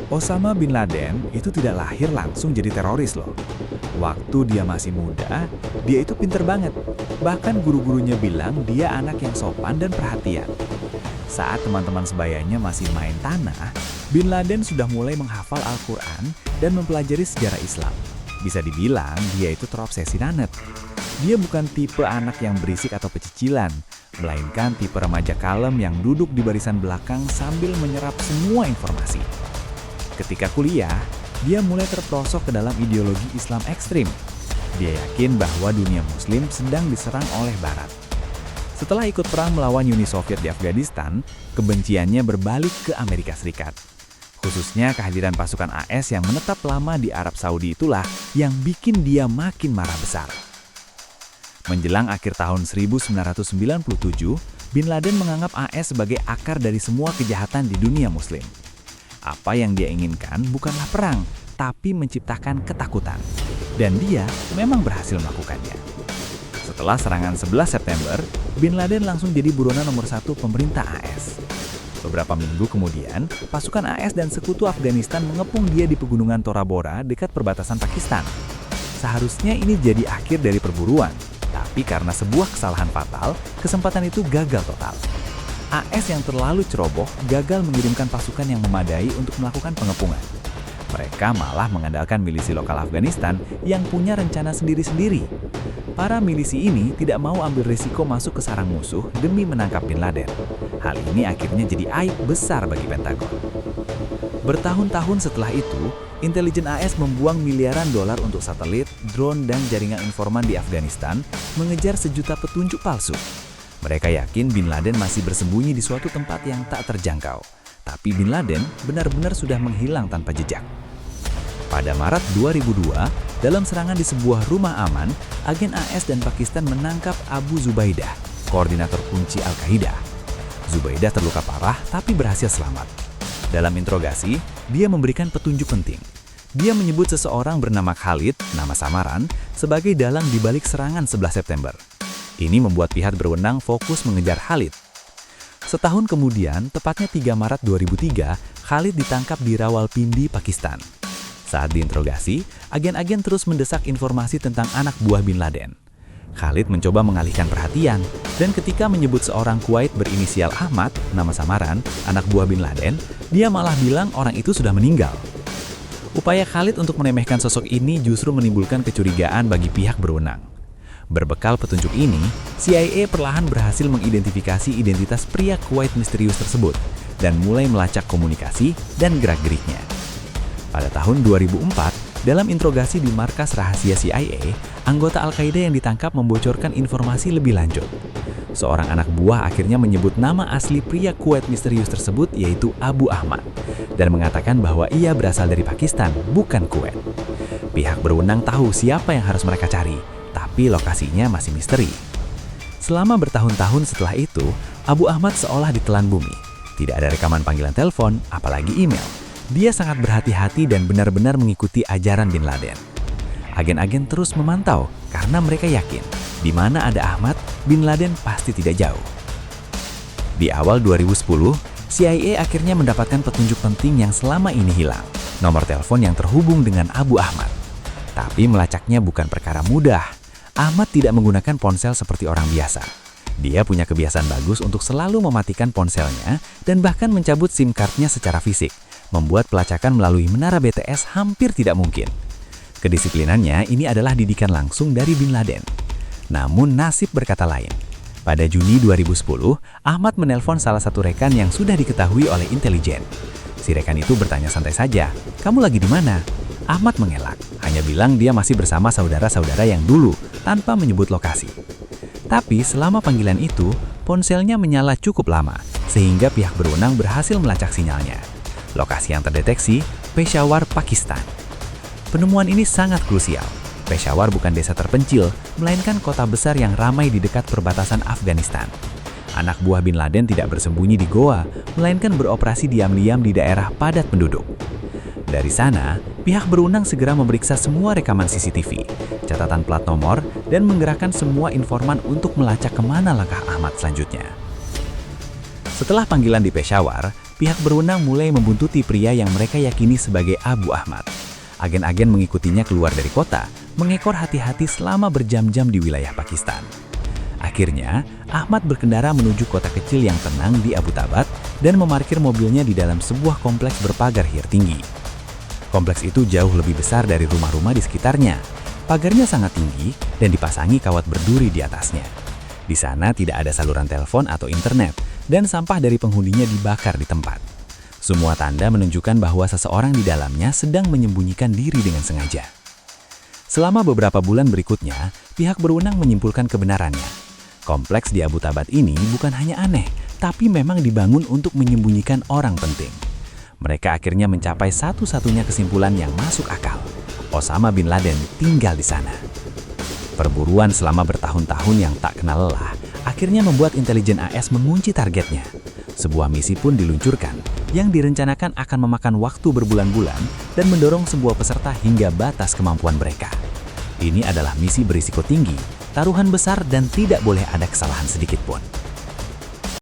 Osama bin Laden itu tidak lahir langsung jadi teroris loh. Waktu dia masih muda, dia itu pinter banget. Bahkan guru-gurunya bilang dia anak yang sopan dan perhatian. Saat teman-teman sebayanya masih main tanah, bin Laden sudah mulai menghafal Al-Quran dan mempelajari sejarah Islam. Bisa dibilang dia itu terobsesi Nanet. Dia bukan tipe anak yang berisik atau pecicilan, melainkan tipe remaja kalem yang duduk di barisan belakang sambil menyerap semua informasi. Ketika kuliah, dia mulai terperosok ke dalam ideologi Islam ekstrim. Dia yakin bahwa dunia Muslim sedang diserang oleh Barat. Setelah ikut perang melawan Uni Soviet di Afghanistan, kebenciannya berbalik ke Amerika Serikat. Khususnya kehadiran pasukan AS yang menetap lama di Arab Saudi itulah yang bikin dia makin marah besar. Menjelang akhir tahun 1997, bin Laden menganggap AS sebagai akar dari semua kejahatan di dunia Muslim. Apa yang dia inginkan bukanlah perang, tapi menciptakan ketakutan. Dan dia memang berhasil melakukannya. Setelah serangan 11 September, bin Laden langsung jadi buronan nomor 1 pemerintah AS. Beberapa minggu kemudian, pasukan AS dan sekutu Afghanistan mengepung dia di pegunungan Tora Bora dekat perbatasan Pakistan. Seharusnya ini jadi akhir dari perburuan, tapi karena sebuah kesalahan fatal, kesempatan itu gagal total. AS yang terlalu ceroboh gagal mengirimkan pasukan yang memadai untuk melakukan pengepungan. Mereka malah mengandalkan milisi lokal Afghanistan yang punya rencana sendiri-sendiri. Para milisi ini tidak mau ambil risiko masuk ke sarang musuh demi menangkap bin Laden. Hal ini akhirnya jadi aib besar bagi Pentagon. Bertahun-tahun setelah itu, intelijen AS membuang miliaran dolar untuk satelit, drone, dan jaringan informan di Afghanistan mengejar sejuta petunjuk palsu. Mereka yakin bin Laden masih bersembunyi di suatu tempat yang tak terjangkau. Tapi bin Laden benar-benar sudah menghilang tanpa jejak. Pada Maret 2002, dalam serangan di sebuah rumah aman, agen AS dan Pakistan menangkap Abu Zubaidah, koordinator kunci Al-Qaeda. Zubaidah terluka parah tapi berhasil selamat. Dalam interogasi, dia memberikan petunjuk penting. Dia menyebut seseorang bernama Khalid, nama samaran, sebagai dalang di balik serangan 11 September. Ini membuat pihak berwenang fokus mengejar Khalid. Setahun kemudian, tepatnya 3 Maret 2003, Khalid ditangkap di Rawalpindi, Pakistan. Saat diinterogasi, agen-agen terus mendesak informasi tentang anak buah bin Laden. Khalid mencoba mengalihkan perhatian, dan ketika menyebut seorang Kuwait berinisial Ahmad, nama samaran, anak buah bin Laden, dia malah bilang orang itu sudah meninggal. Upaya Khalid untuk meremehkan sosok ini justru menimbulkan kecurigaan bagi pihak berwenang. Berbekal petunjuk ini, CIA perlahan berhasil mengidentifikasi identitas pria Kuwait misterius tersebut dan mulai melacak komunikasi dan gerak-geriknya. Pada tahun 2004, dalam interogasi di markas rahasia CIA, anggota Al-Qaeda yang ditangkap membocorkan informasi lebih lanjut. Seorang anak buah akhirnya menyebut nama asli pria Kuwait misterius tersebut yaitu Abu Ahmad dan mengatakan bahwa ia berasal dari Pakistan, bukan Kuwait. Pihak berwenang tahu siapa yang harus mereka cari, tapi lokasinya masih misteri. Selama bertahun-tahun setelah itu, Abu Ahmad seolah ditelan bumi. Tidak ada rekaman panggilan telepon, apalagi email. Dia sangat berhati-hati dan benar-benar mengikuti ajaran bin Laden. Agen-agen terus memantau karena mereka yakin di mana ada Ahmad, bin Laden pasti tidak jauh. Di awal 2010, CIA akhirnya mendapatkan petunjuk penting yang selama ini hilang. Nomor telepon yang terhubung dengan Abu Ahmad. Tapi melacaknya bukan perkara mudah. Ahmad tidak menggunakan ponsel seperti orang biasa. Dia punya kebiasaan bagus untuk selalu mematikan ponselnya dan bahkan mencabut SIM card-nya secara fisik, membuat pelacakan melalui menara BTS hampir tidak mungkin. Kedisiplinannya ini adalah didikan langsung dari bin Laden. Namun nasib berkata lain. Pada Juni 2010, Ahmad menelpon salah satu rekan yang sudah diketahui oleh intelijen. Si rekan itu bertanya santai saja, "Kamu lagi di mana?" Ahmad mengelak, hanya bilang dia masih bersama saudara-saudara yang dulu, tanpa menyebut lokasi. Tapi selama panggilan itu, ponselnya menyala cukup lama, sehingga pihak berwenang berhasil melacak sinyalnya. Lokasi yang terdeteksi, Peshawar, Pakistan. Penemuan ini sangat krusial. Peshawar bukan desa terpencil, melainkan kota besar yang ramai di dekat perbatasan Afghanistan. Anak buah bin Laden tidak bersembunyi di goa, melainkan beroperasi diam-diam di daerah padat penduduk. Dari sana, pihak berwenang segera memeriksa semua rekaman CCTV, catatan plat nomor, dan menggerakkan semua informan untuk melacak kemana langkah Ahmad selanjutnya. Setelah panggilan di Peshawar, pihak berwenang mulai membuntuti pria yang mereka yakini sebagai Abu Ahmad. Agen-agen mengikutinya keluar dari kota, mengekor hati-hati selama berjam-jam di wilayah Pakistan. Akhirnya, Ahmad berkendara menuju kota kecil yang tenang di Abbottabad dan memarkir mobilnya di dalam sebuah kompleks berpagar hir tinggi. Kompleks itu jauh lebih besar dari rumah-rumah di sekitarnya. Pagarnya sangat tinggi dan dipasangi kawat berduri di atasnya. Di sana tidak ada saluran telepon atau internet, dan sampah dari penghuninya dibakar di tempat. Semua tanda menunjukkan bahwa seseorang di dalamnya sedang menyembunyikan diri dengan sengaja. Selama beberapa bulan berikutnya, pihak berwenang menyimpulkan kebenarannya. Kompleks di Abbottabad ini bukan hanya aneh, tapi memang dibangun untuk menyembunyikan orang penting. Mereka akhirnya mencapai satu-satunya kesimpulan yang masuk akal. Osama bin Laden tinggal di sana. Perburuan selama bertahun-tahun yang tak kenal lelah, akhirnya membuat intelijen AS mengunci targetnya. Sebuah misi pun diluncurkan, yang direncanakan akan memakan waktu berbulan-bulan dan mendorong sebuah peserta hingga batas kemampuan mereka. Ini adalah misi berisiko tinggi, taruhan besar dan tidak boleh ada kesalahan sedikit pun.